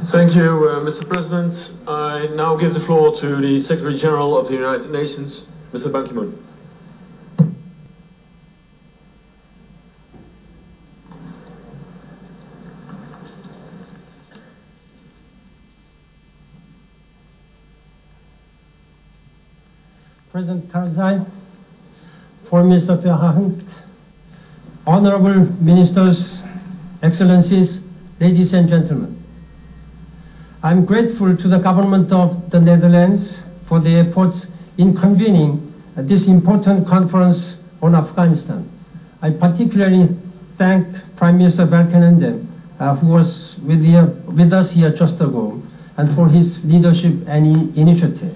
Thank you, Mr. President. I now give the floor to the Secretary General of the United Nations, Mr. Ban Ki Mon. President Karzai, Foreign Minister Verhagen, Honorable Ministers, Excellencies, ladies and gentlemen. I'm grateful to the government of the Netherlands for their efforts in convening this important conference on Afghanistan. I particularly thank Prime Minister Balkenende, who was with us here just ago, and for his leadership and initiative.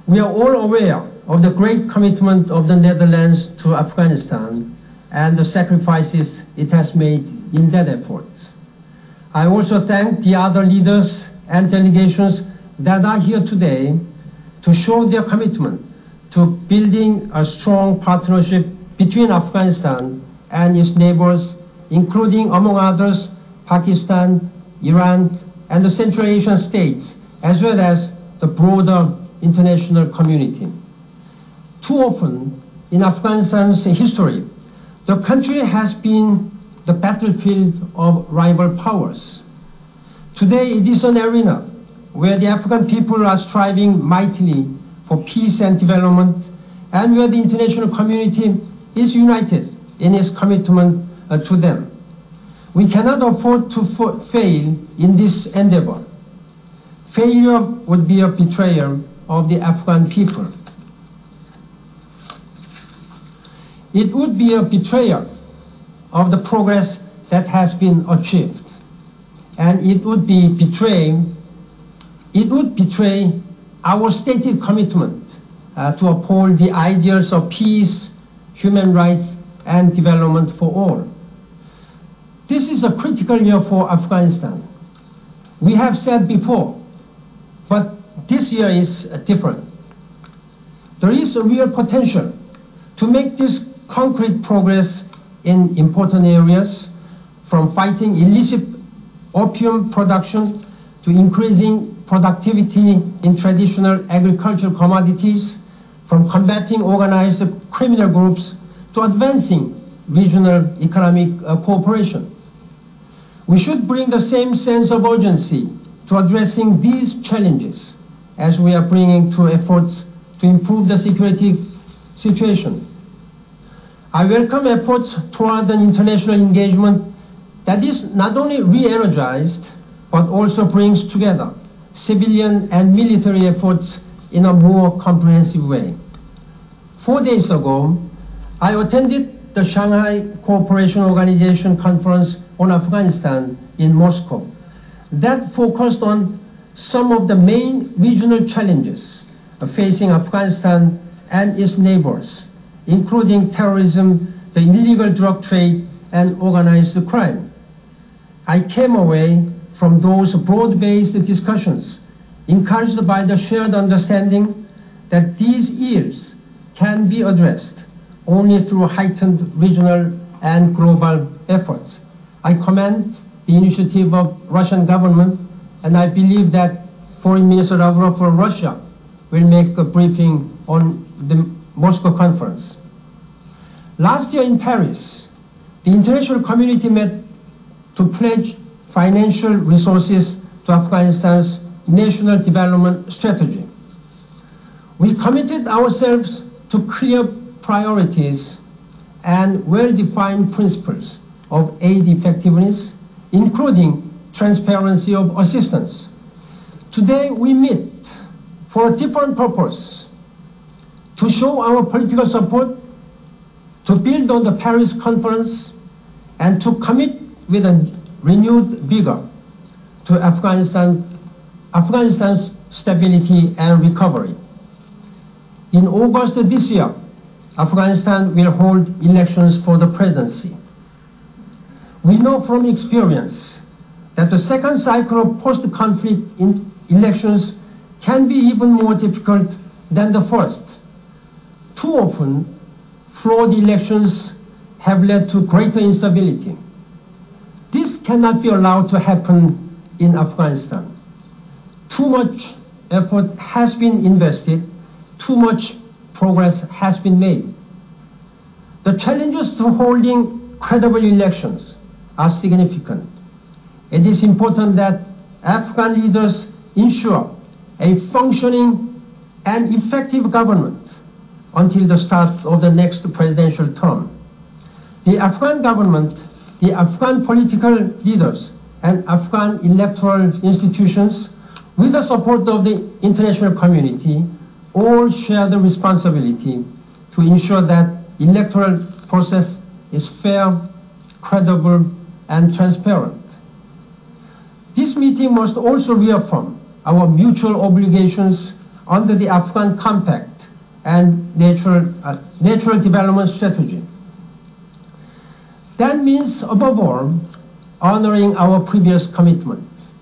We are all aware of the great commitment of the Netherlands to Afghanistan and the sacrifices it has made in that effort. I also thank the other leaders and delegations that are here today to show their commitment to building a strong partnership between Afghanistan and its neighbors, including, among others, Pakistan, Iran, and the Central Asian states, as well as the broader international community. Too often in Afghanistan's history, the country has been the battlefield of rival powers. Today it is an arena where the Afghan people are striving mightily for peace and development, and where the international community is united in its commitment to them. We cannot afford to fail in this endeavor. Failure would be a betrayal of the Afghan people. It would be a betrayal of the progress that has been achieved, and it would betray our stated commitment to uphold the ideals of peace, human rights, and development for all. This is a critical year for Afghanistan. We have said before, but this year is different. There is a real potential to make this concrete progress in important areas, from fighting illicit opium production to increasing productivity in traditional agricultural commodities, from combating organized criminal groups to advancing regional economic cooperation. We should bring the same sense of urgency to addressing these challenges as we are bringing to efforts to improve the security situation. I welcome efforts toward an international engagement that is not only re-energized, but also brings together civilian and military efforts in a more comprehensive way. 4 days ago, I attended the Shanghai Cooperation Organization Conference on Afghanistan in Moscow that focused on some of the main regional challenges facing Afghanistan and its neighbors, including terrorism, the illegal drug trade, and organized crime. I came away from those broad-based discussions encouraged by the shared understanding that these ills can be addressed only through heightened regional and global efforts. I commend the initiative of Russian government, and I believe that Foreign Minister Lavrov for Russia will make a briefing on the Moscow conference. Last year in Paris, the international community met to pledge financial resources to Afghanistan's national development strategy. We committed ourselves to clear priorities and well-defined principles of aid effectiveness, including transparency of assistance. Today we meet for a different purpose: to show our political support, to build on the Paris conference, and to commit with a renewed vigor to Afghanistan's stability and recovery. In August this year, Afghanistan will hold elections for the presidency. We know from experience that the second cycle of post-conflict elections can be even more difficult than the first. Too often, flawed elections have led to greater instability. This cannot be allowed to happen in Afghanistan. Too much effort has been invested, too much progress has been made. The challenges to holding credible elections are significant. It is important that Afghan leaders ensure a functioning and effective government until the start of the next presidential term. The Afghan government, the Afghan political leaders, and Afghan electoral institutions, with the support of the international community, all share the responsibility to ensure that electoral process is fair, credible, and transparent. This meeting must also reaffirm our mutual obligations under the Afghan Compact and Natural Development Strategy. That means, above all, honoring our previous commitments.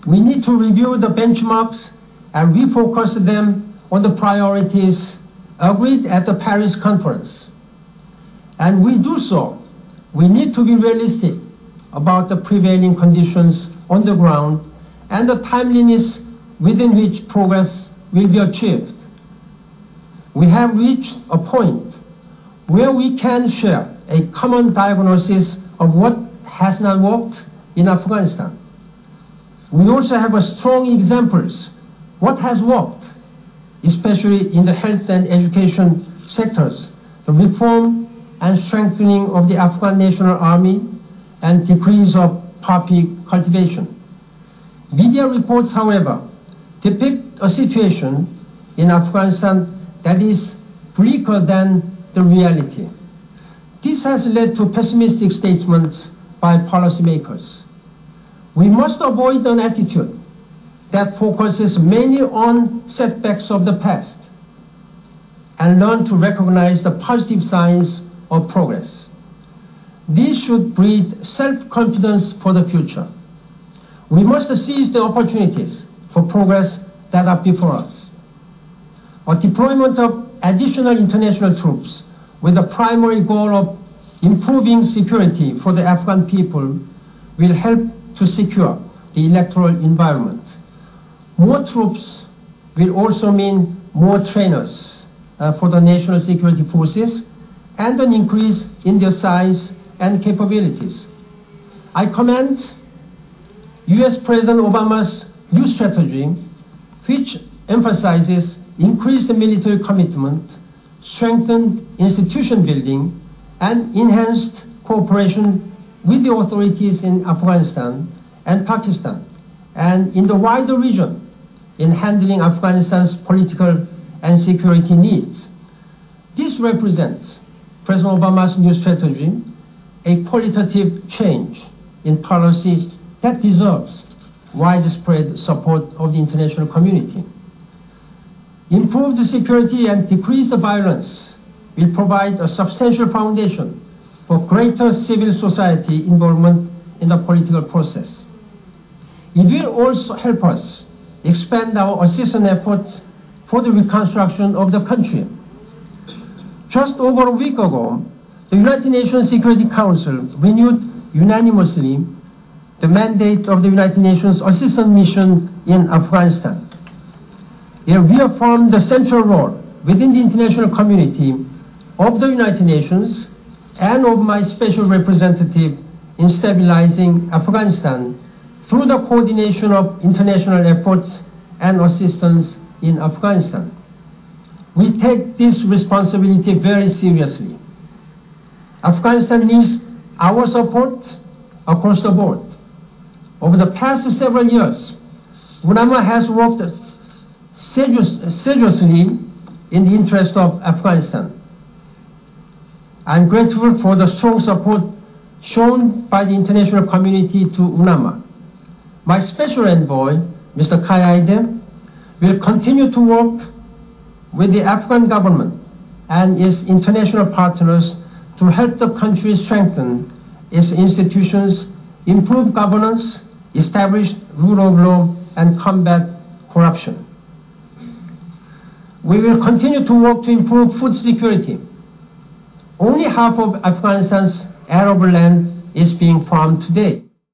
We need to review the benchmarks and refocus them on the priorities agreed at the Paris Conference. And we do so, we need to be realistic about the prevailing conditions on the ground and the timeliness within which progress will be achieved. We have reached a point where we can share a common diagnosis of what has not worked in Afghanistan. We also have strong examples what has worked, especially in the health and education sectors, the reform and strengthening of the Afghan National Army, and decrease of poppy cultivation. Media reports, however, depict a situation in Afghanistan that is bleaker than the reality. This has led to pessimistic statements by policymakers. We must avoid an attitude that focuses mainly on setbacks of the past and learn to recognize the positive signs of progress. This should breed self-confidence for the future. We must seize the opportunities for progress that are before us. A deployment of additional international troops with the primary goal of improving security for the Afghan people will help to secure the electoral environment. More troops will also mean more trainers for the national security forces and an increase in their size and capabilities. I commend US President Obama's new strategy, which emphasizes increased military commitment, strengthened institution building, and enhanced cooperation with the authorities in Afghanistan and Pakistan, and in the wider region in handling Afghanistan's political and security needs. This represents President Obama's new strategy, a qualitative change in policy that deserves widespread support of the international community. Improved security and decreased violence will provide a substantial foundation for greater civil society involvement in the political process. It will also help us expand our assistance efforts for the reconstruction of the country. Just over a week ago, the United Nations Security Council renewed unanimously the mandate of the United Nations Assistance Mission in Afghanistan. It reaffirmed the central role within the international community of the United Nations and of my special representative in stabilizing Afghanistan through the coordination of international efforts and assistance in Afghanistan. We take this responsibility very seriously. Afghanistan needs our support across the board. Over the past several years, UNAMA has worked seriously in the interest of Afghanistan. I'm grateful for the strong support shown by the international community to UNAMA. My special envoy, Mr. Kayade, will continue to work with the Afghan government and its international partners to help the country strengthen its institutions, improve governance, establish rule of law, and combat corruption. We will continue to work to improve food security. Only half of Afghanistan's arable land is being farmed today.